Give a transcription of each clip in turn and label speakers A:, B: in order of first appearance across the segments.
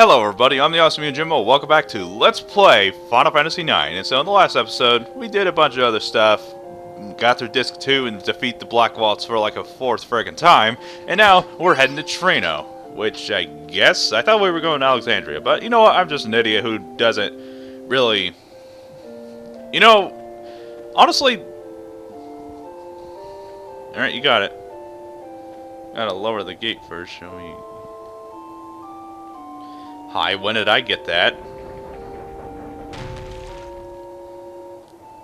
A: Hello everybody, I'm the Awesome Jimbo. Welcome back to Let's Play Final Fantasy IX. And so in the last episode, we did a bunch of other stuff, got through Disc 2 and defeat the Black Vaults for like a fourth friggin' time, and now we're heading to Trino, which I guess, I thought we were going to Alexandria, but you know what, I'm just an idiot who doesn't really, honestly, alright, you got it. Gotta lower the gate first, shall we? Hi, when did I get that?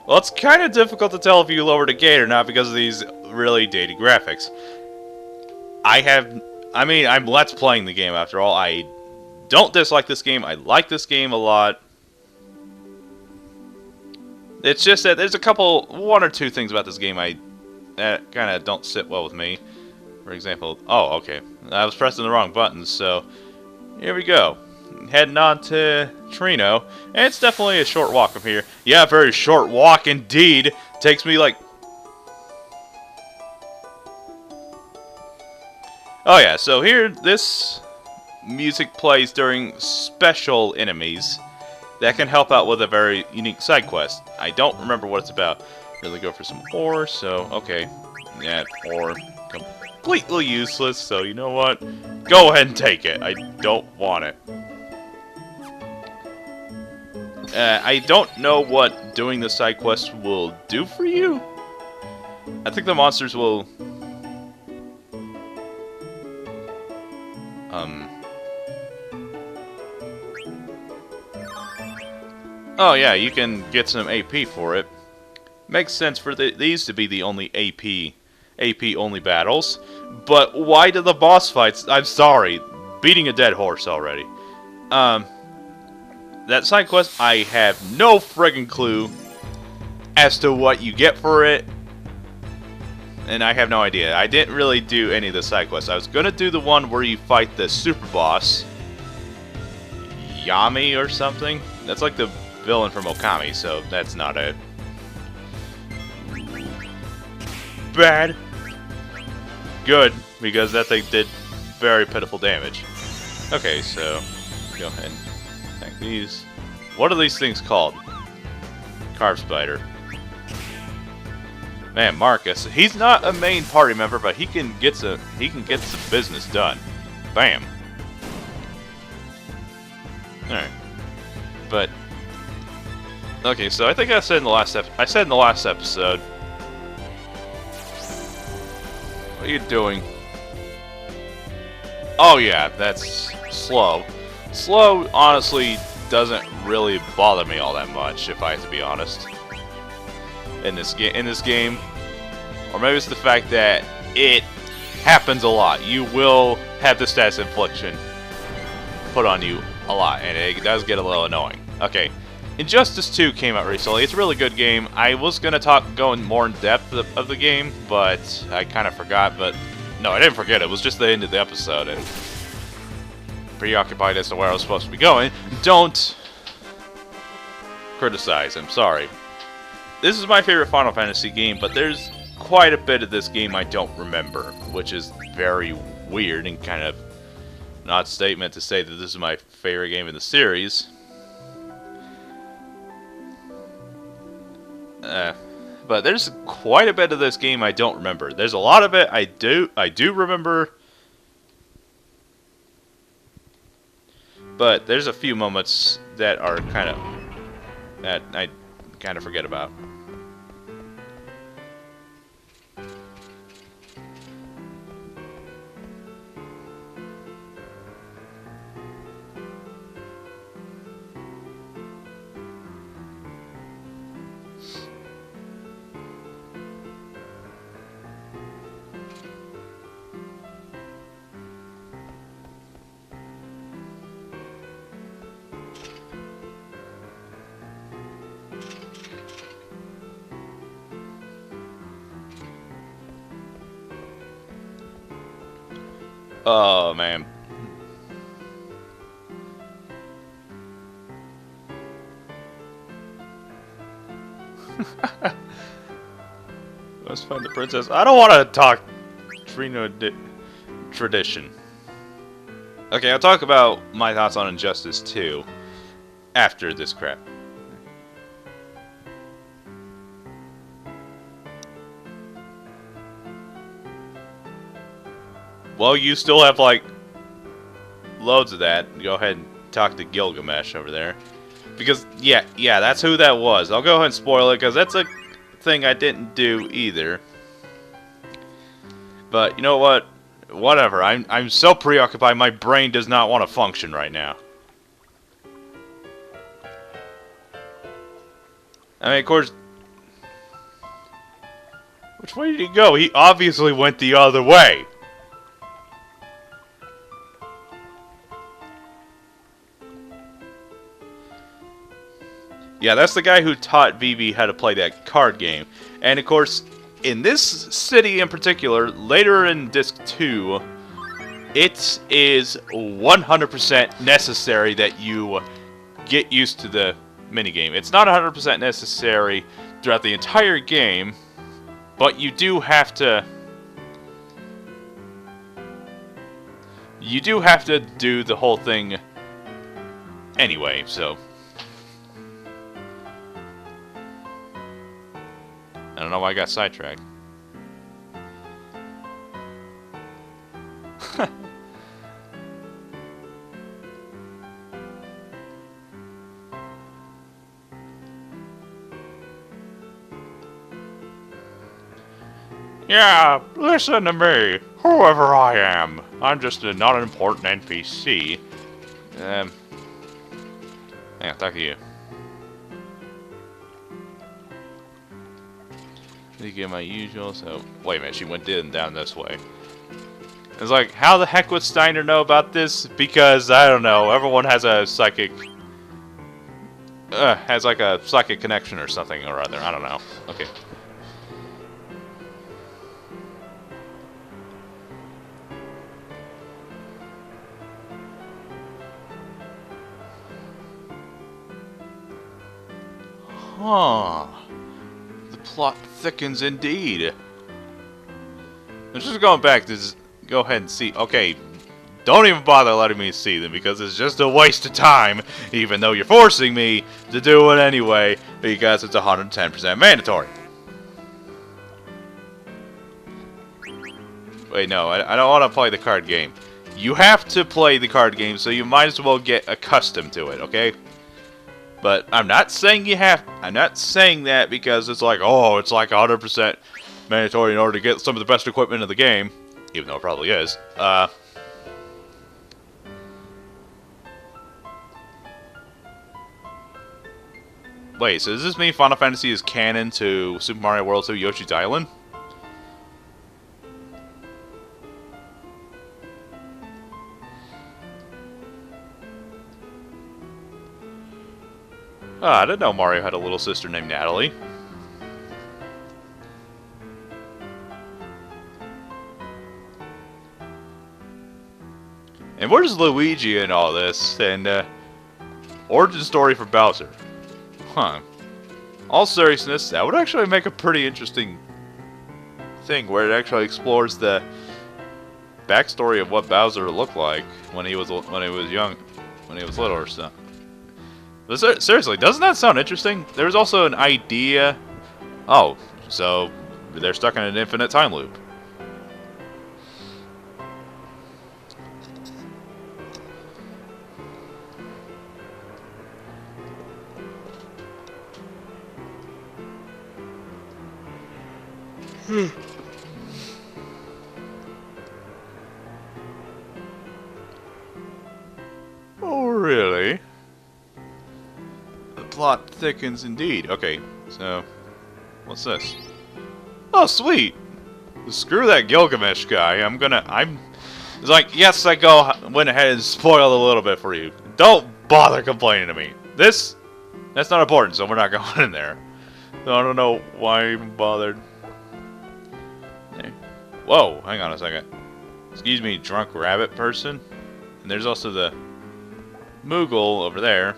A: Well, it's kind of difficult to tell if you lowered a gate or not because of these really dated graphics. I'm Let's Playing the game after all. I don't dislike this game. I like this game a lot. It's just that there's one or two things about this game that kind of don't sit well with me. For example, oh, okay. I was pressing the wrong buttons, so here we go. Heading on to Trino, and it's definitely a short walk from here. Yeah, a very short walk indeed. Takes me like... Oh yeah, so here, this music plays during special enemies that can help out with a very unique side quest. I don't remember what it's about. Really go for some ore, so okay. Yeah, ore. Completely useless, so you know what? Go ahead and take it. I don't want it. I don't know what doing the side quest will do for you. I think the monsters will... Oh yeah, you can get some AP for it. Makes sense for these to be the only AP only battles. But why do the boss fights... I'm sorry, beating a dead horse already. That side quest, I have no friggin' clue as to what you get for it. And I have no idea. I didn't really do any of the side quests. I was gonna do the one where you fight the super boss. Yami or something. That's like the villain from Okami, so that's not it. Bad. Good, because that thing did very pitiful damage. Okay, so go ahead. These, what are these things called? Carb Spider. Man, Marcus, he's not a main party member, but he can get some business done. Bam. All right, but okay. So I think I said in the last episode. What are you doing? Oh yeah, that's slow. Slow, honestly, doesn't really bother me all that much, if I have to be honest. In this game, or maybe it's the fact that it happens a lot. You will have the status infliction put on you a lot, and it does get a little annoying. Okay, Injustice 2 came out recently. It's a really good game. I was gonna go in more in depth of the game, but I kind of forgot. But no, I didn't forget. It was just the end of the episode, and preoccupied as to where I was supposed to be going. Don't criticize, I'm sorry. This is my favorite Final Fantasy game, but there's quite a bit of this game I don't remember, which is very weird and kind of an odd statement to say that this is my favorite game in the series. But there's quite a bit of this game I don't remember. There's a lot of it I do remember. But there's a few moments that are that I kind of forget about. Oh, man. Let's find the princess. I don't want to talk Trino tradition. Okay, I'll talk about my thoughts on Injustice 2 after this crap. Well, you still have, like, loads of that. Go ahead and talk to Gilgamesh over there. Because, yeah, that's who that was. I'll go ahead and spoil it, because that's a thing I didn't do either. But, you know what? Whatever. I'm so preoccupied, my brain does not want to function right now. I mean, of course... Which way did he go? He obviously went the other way. Yeah, that's the guy who taught Vivi how to play that card game. And of course, in this city in particular, later in Disc 2, it is 100% necessary that you get used to the minigame. It's not 100% necessary throughout the entire game, but you do have to... You do have to do the whole thing anyway, so... I don't know why I got sidetracked. Yeah, listen to me, whoever I am. I'm just not an important NPC. Yeah, talk to you. You get my usual, so... Wait a minute, she went down this way. It's like, how the heck would Steiner know about this? Because, I don't know, everyone has a psychic... has like a psychic connection or something or other, I don't know. Okay. Huh. The plot thickens indeed. I'm just going back to go ahead and see. Okay, don't even bother letting me see them because it's just a waste of time, even though you're forcing me to do it anyway because it's 110% mandatory. Wait, no, I don't want to play the card game. You have to play the card game, so you might as well get accustomed to it, okay? But I'm not saying you have... I'm not saying that because it's like, oh, it's like 100% mandatory in order to get some of the best equipment in the game. Even though it probably is. Wait, so does this mean Final Fantasy is canon to Super Mario World 2 Yoshi's Island? I didn't know Mario had a little sister named Natalie. And where's Luigi in all this? And, origin story for Bowser. Huh. All seriousness, that would actually make a pretty interesting thing where it actually explores the backstory of what Bowser looked like when he was young, when he was little or something. But seriously, doesn't that sound interesting? There's also an idea... Oh, so they're stuck in an infinite time loop. Oh, really? The plot thickens indeed. Okay, so... What's this? Oh, sweet! Screw that Gilgamesh guy. It's like, yes, went ahead and spoiled a little bit for you. Don't bother complaining to me. That's not important, so we're not going in there. So I don't know why I even bothered. There. Whoa, hang on a second. Excuse me, drunk rabbit person. And there's also the Moogle over there.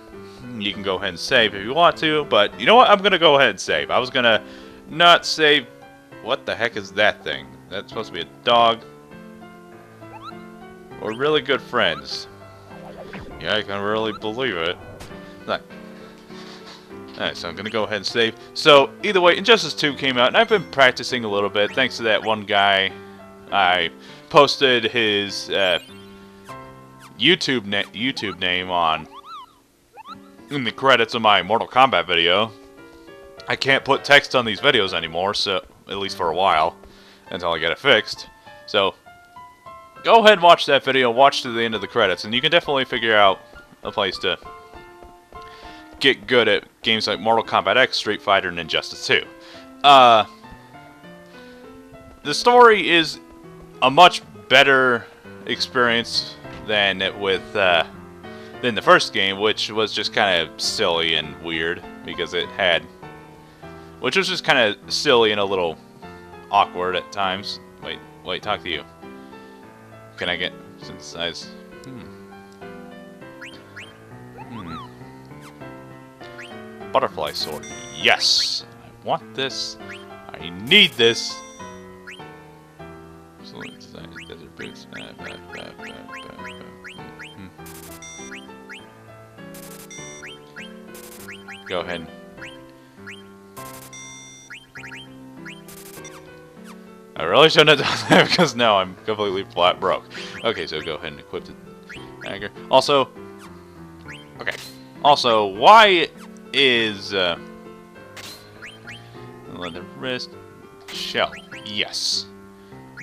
A: You can go ahead and save if you want to, but you know what? I'm gonna go ahead and save. I was gonna not save. What the heck is that thing? That's supposed to be a dog. We're really good friends. Yeah, I can really believe it. Like, alright, so I'm gonna go ahead and save. So, either way, Injustice 2 came out, and I've been practicing a little bit, thanks to that one guy. I posted his YouTube name on in the credits of my Mortal Kombat video. I can't put text on these videos anymore, so at least for a while, until I get it fixed. So, go ahead and watch that video, watch to the end of the credits, and you can definitely figure out a place to get good at games like Mortal Kombat X, Street Fighter, and Injustice 2. The story is a much better experience than the first game, which was just kind of silly and weird because which was just kind of silly and a little awkward at times. Wait, talk to you. Can I get since I? Butterfly sword. Yes, I want this. I need this. Desert boots. Go ahead. I really shouldn't have done that because now I'm completely flat broke. Okay, so go ahead and equip the dagger. Also, okay. Also, why is leather wrist shell? Yes.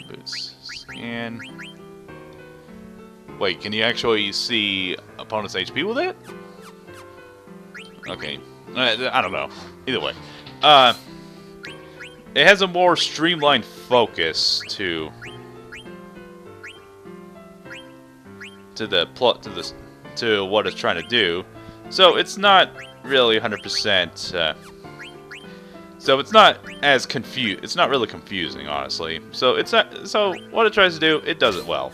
A: Boots. Scan. Wait, can you actually see opponent's HP with it? Okay. I don't know. Either way. It has a more streamlined focus to what it's trying to do. So it's not really 100%. So it's not as It's not really confusing, honestly. So it's not. So what it tries to do, it does it well.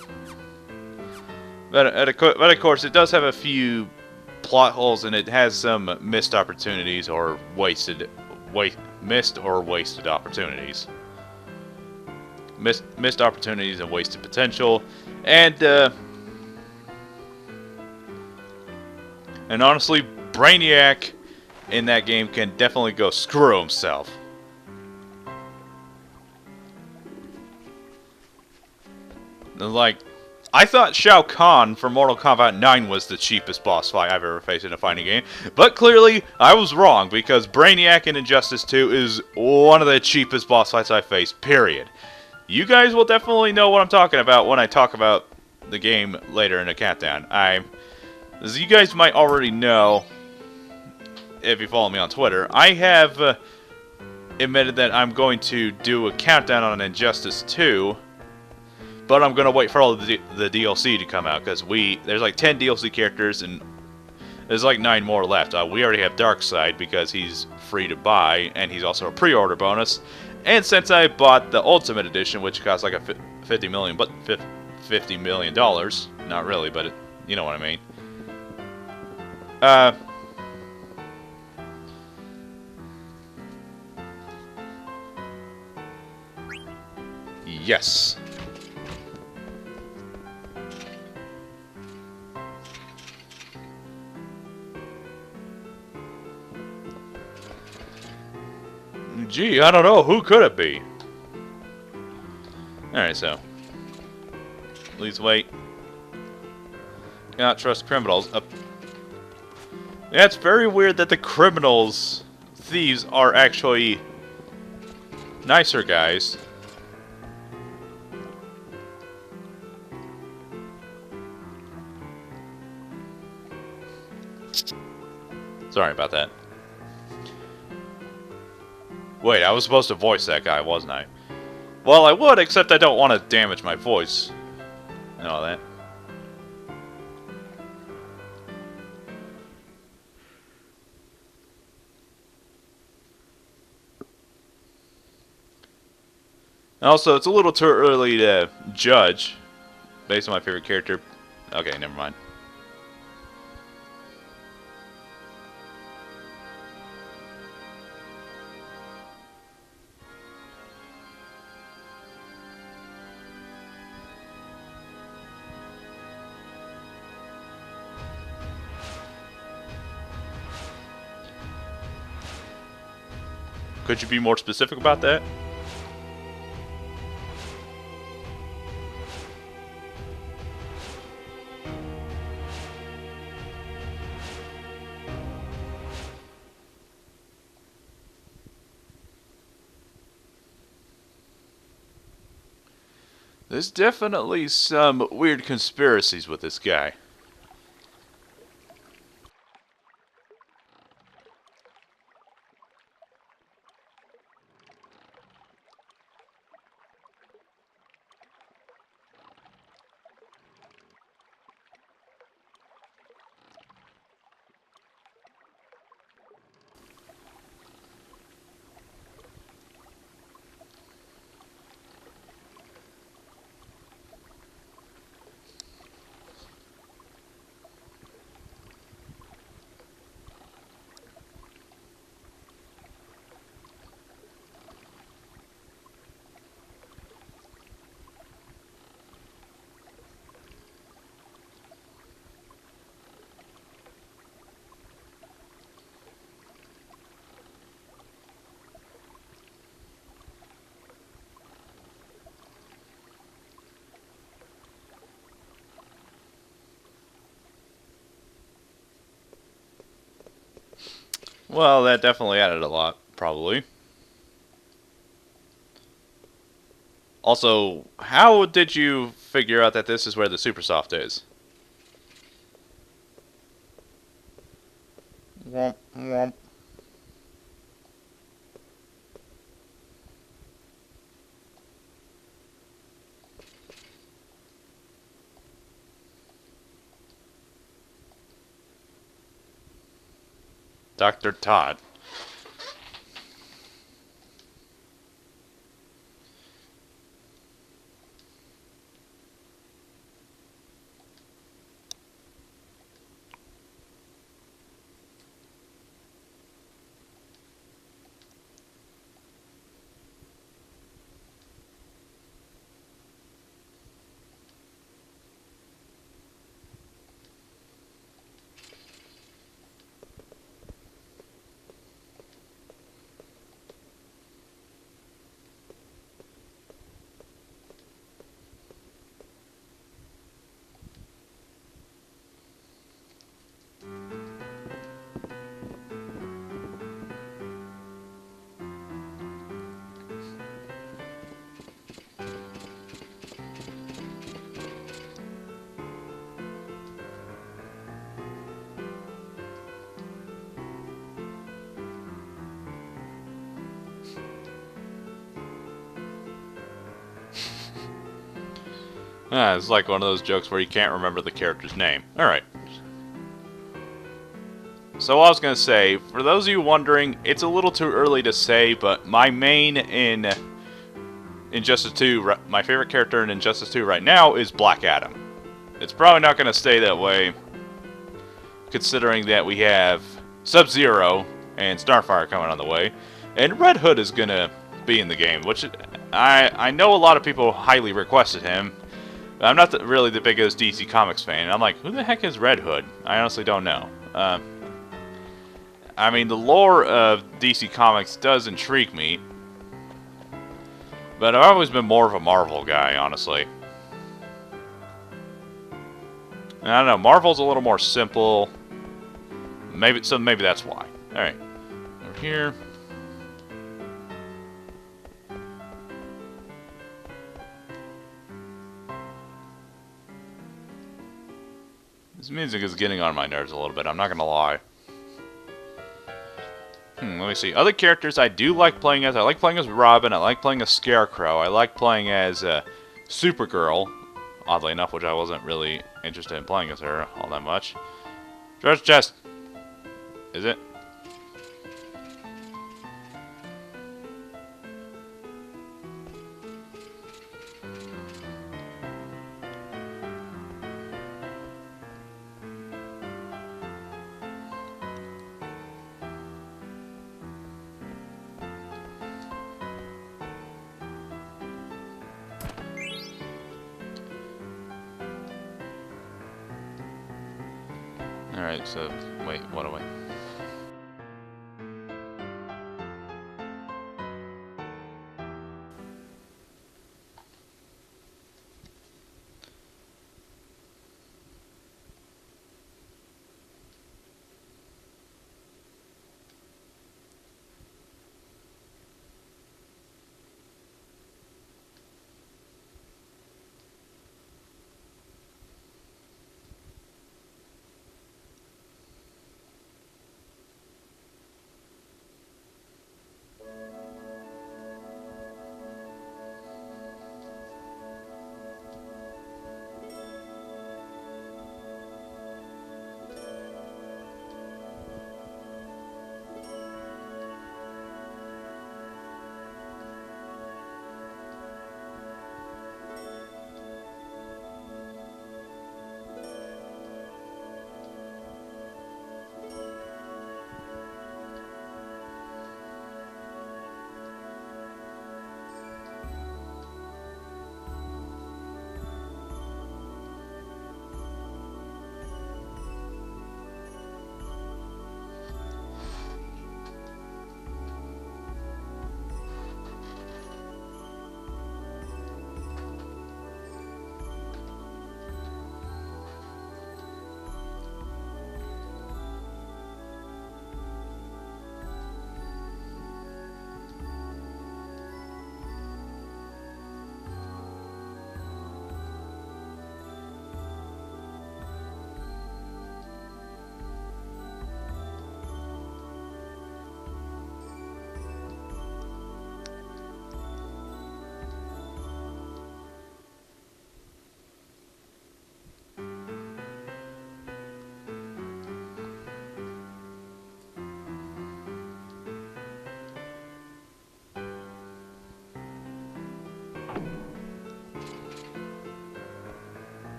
A: But of course, it does have a few plot holes, and it has some missed opportunities or missed or wasted opportunities. Missed opportunities and wasted potential, and honestly, Brainiac in that game can definitely go screw himself. Like, I thought Shao Kahn from Mortal Kombat 9 was the cheapest boss fight I've ever faced in a fighting game, but clearly I was wrong because Brainiac in Injustice 2 is one of the cheapest boss fights I've faced, period. You guys will definitely know what I'm talking about when I talk about the game later in the countdown. As you guys might already know, if you follow me on Twitter, I have admitted that I'm going to do a countdown on Injustice 2, but I'm going to wait for all the DLC to come out, because there's like 10 DLC characters, and there's like 9 more left. We already have Darkseid, because he's free to buy, and he's also a pre-order bonus. And since I bought the Ultimate Edition, which costs like $50 million, not really, but you know what I mean. Yes. Gee, I don't know. Who could it be? Alright, so. Please wait. Cannot trust criminals. Yeah, it's very weird that the thieves are actually nicer guys. Sorry about that. Wait, I was supposed to voice that guy, wasn't I? Well, I would, except I don't want to damage my voice. And all that. Also, it's a little too early to judge based on my favorite character. Okay, never mind. Could you be more specific about that? There's definitely some weird conspiracies with this guy. Well, that definitely added a lot, probably. Also, how did you figure out that this is where the Supersoft is? Womp womp. Dr. Todd. It's like one of those jokes where you can't remember the character's name. Alright. So I was going to say, for those of you wondering, it's a little too early to say, but my main in Injustice 2, my favorite character in Injustice 2 right now is Black Adam. It's probably not going to stay that way, considering that we have Sub-Zero and Starfire coming on the way, and Red Hood is going to be in the game, which I know a lot of people highly requested him. I'm not really the biggest DC Comics fan. I'm like, who the heck is Red Hood? I honestly don't know. I mean, the lore of DC Comics does intrigue me, but I've always been more of a Marvel guy, honestly. I don't know, Marvel's a little more simple. Maybe that's why. Alright. Over here. This music is getting on my nerves a little bit, I'm not gonna lie. Let me see. Other characters I do like playing as. I like playing as Robin. I like playing as Scarecrow. I like playing as Supergirl. Oddly enough, which I wasn't really interested in playing as her all that much. Treasure chest. Is it? Alright, so, wait, what do I...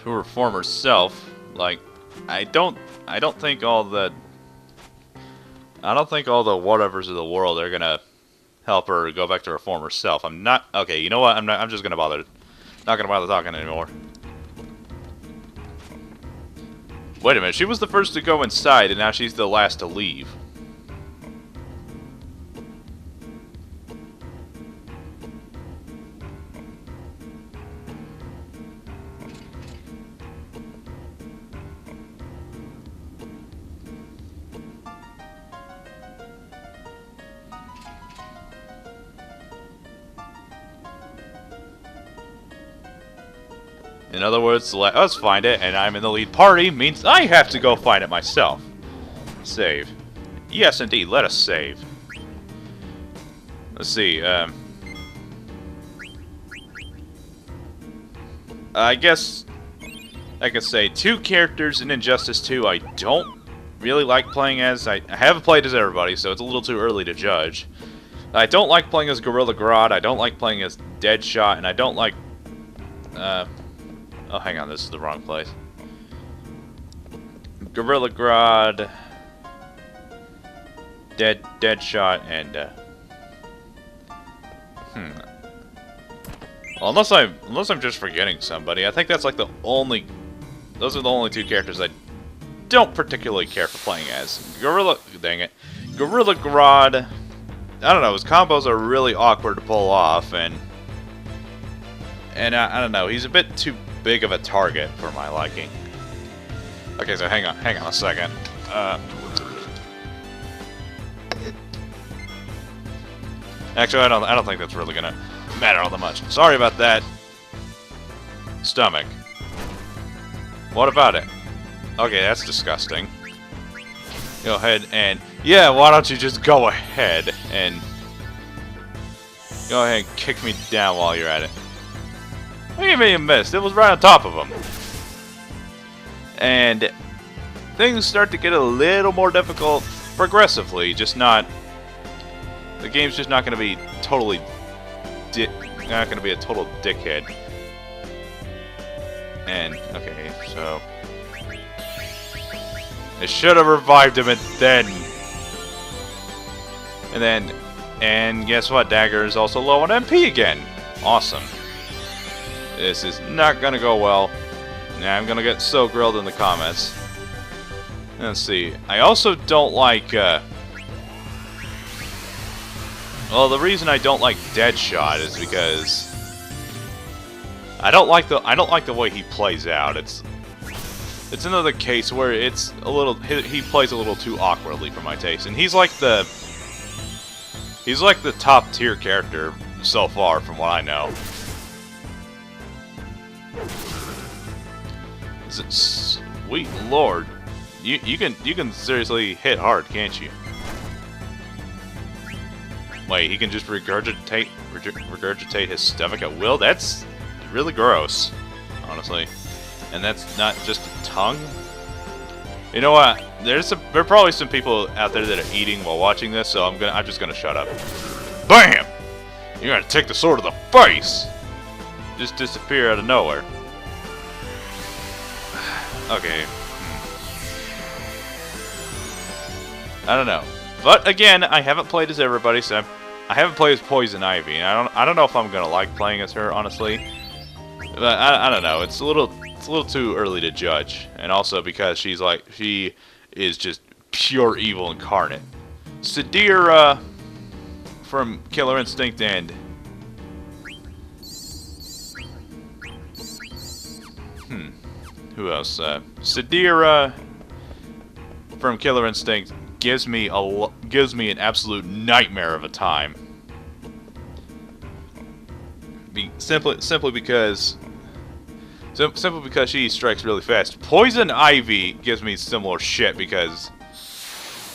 A: to her former self. Like, I don't think all the whatevers of the world are gonna help her go back to her former self. I'm not. Okay, you know what? I'm just gonna bother. Not gonna bother talking anymore. Wait a minute. She was the first to go inside, and now she's the last to leave. In other words, to let us find it, and I'm in the lead party, means I have to go find it myself. Save. Yes, indeed, let us save. Let's see, I guess I could say 2 characters in Injustice 2 I don't really like playing as. I haven't played as everybody, so it's a little too early to judge. I don't like playing as Gorilla Grodd, I don't like playing as Deadshot, and I don't like, oh, hang on, this is the wrong place. Gorilla Grodd, Deadshot, and well, unless I'm just forgetting somebody. I think that's like the only. Those are the only 2 characters I don't particularly care for playing as. Dang it, Gorilla Grodd. I don't know. His combos are really awkward to pull off, and I don't know. He's a bit too big of a target for my liking. Okay, so hang on a second. Actually, I don't think that's really gonna matter all that much. Sorry about that. Stomach. What about it? Okay, that's disgusting. Go ahead and yeah, why don't you just go ahead and kick me down while you're at it. I even missed. It was right on top of him. And things start to get a little more difficult progressively. Just not. The game's just not going to be totally. Not going to be a total dickhead. And okay, so I should have revived him and guess what? Dagger is also low on MP again. Awesome. This is not gonna go well. Now I'm gonna get so grilled in the comments. Let's see. I also don't like. Well, the reason I don't like Deadshot is because I don't like the way he plays out. It's another case where it's a little. He plays a little too awkwardly for my taste, and he's like the top tier character so far, from what I know. Sweet Lord, you can seriously hit hard, can't you? Wait, he can just regurgitate his stomach at will? That's really gross, honestly. And that's not just a tongue. You know what? There are probably some people out there that are eating while watching this, so I'm just gonna shut up. BAM! You're gonna take the sword to the face. Just disappear out of nowhere. Okay. I don't know. But again, I haven't played as everybody, so I haven't played as Poison Ivy. And I don't know if I'm gonna like playing as her, honestly. But I don't know. It's a little too early to judge, and also because she is just pure evil incarnate. Sadira from Killer Instinct and who else? Sadira from Killer Instinct gives me an absolute nightmare of a time. Simply because she strikes really fast. Poison Ivy gives me similar shit because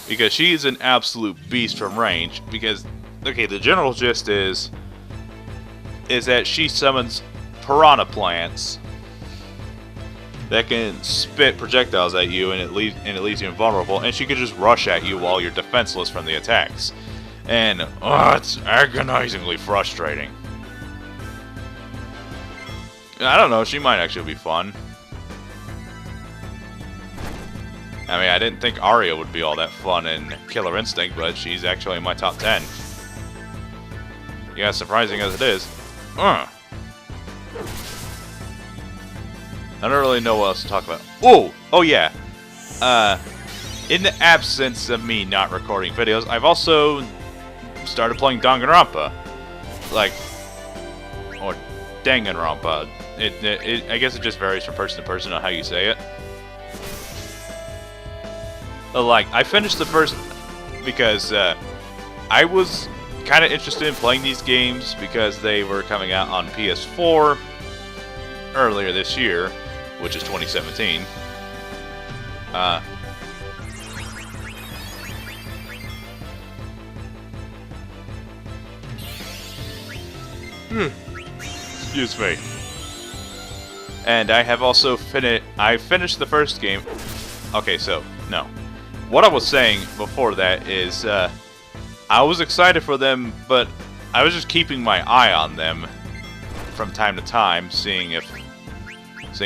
A: she is an absolute beast from range. Because okay, the general gist is that she summons piranha plants that can spit projectiles at you, and it leaves you invulnerable, and she can just rush at you while you're defenseless from the attacks. And it's agonizingly frustrating. I don't know, she might actually be fun. I mean, I didn't think Aria would be all that fun in Killer Instinct, but she's actually in my top 10. Yeah, surprising as it is. I don't really know what else to talk about. Oh yeah. In the absence of me not recording videos, I've also started playing Danganronpa. Like, or Danganronpa. I guess it just varies from person to person on how you say it. But like, I finished the first because I was kind of interested in playing these games because they were coming out on PS4 earlier this year, which is 2017. Excuse me. And I have also finished the first game. Okay, so no. What I was saying before that is, I was excited for them, but I was just keeping my eye on them from time to time, seeing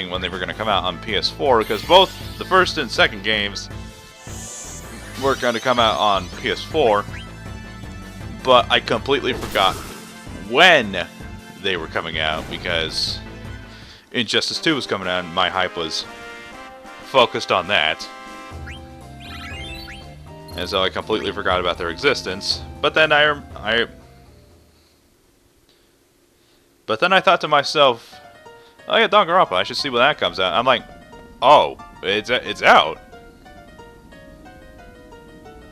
A: when they were going to come out on PS4, because both the first and second games were going to come out on PS4, but I completely forgot when they were coming out, because Injustice 2 was coming out and my hype was focused on that. And so I completely forgot about their existence. But then I thought to myself, oh yeah, Danganronpa, I should see when that comes out. I'm like, oh, it's out.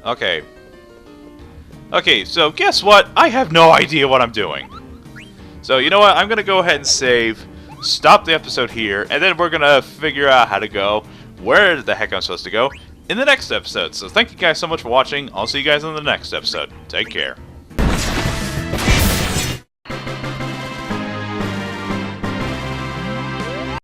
A: Okay. Okay, so guess what? I have no idea what I'm doing. So you know what? I'm gonna go ahead and save, stop the episode here, and then we're gonna figure out how to go, where the heck I'm supposed to go, in the next episode. So thank you guys so much for watching. I'll see you guys in the next episode. Take care.